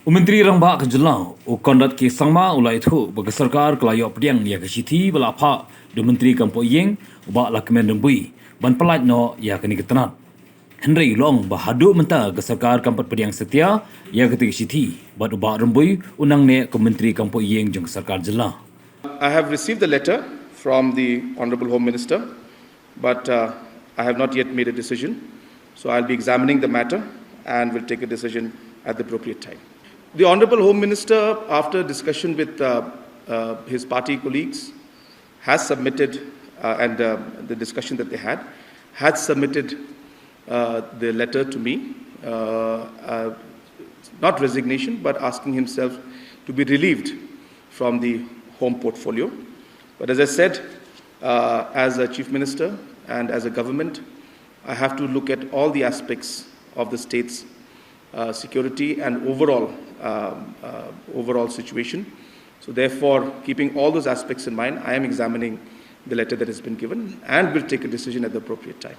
Menteri Rambak Kejelau, Kondat Ki Sangma ulai thu bagi sarkar kelayok pediang ya ke siti belapa de Menteri Kampo Yeng ubak lakmen rembui ban pelat no ya kini ketenat. Henry Long bahadu menta ke sarkar kampat pediang setia ya ketika siti ban ubak rembui unang ne ke Menteri Kampo Yeng jeng sarkar Jelau. I have received the letter from the Honorable Home Minister, but I have not yet made a decision. So I'll be examining the matter and will take a decision at the appropriate time. The Honorable Home Minister, after discussion with his party colleagues, has submitted, and the discussion that they had submitted the letter to me, not resignation, but asking himself to be relieved from the home portfolio. But as I said, as a Chief Minister and as a government, I have to look at all the aspects of the state's security and overall situation. So therefore, keeping all those aspects in mind, I am examining the letter that has been given and will take a decision at the appropriate time.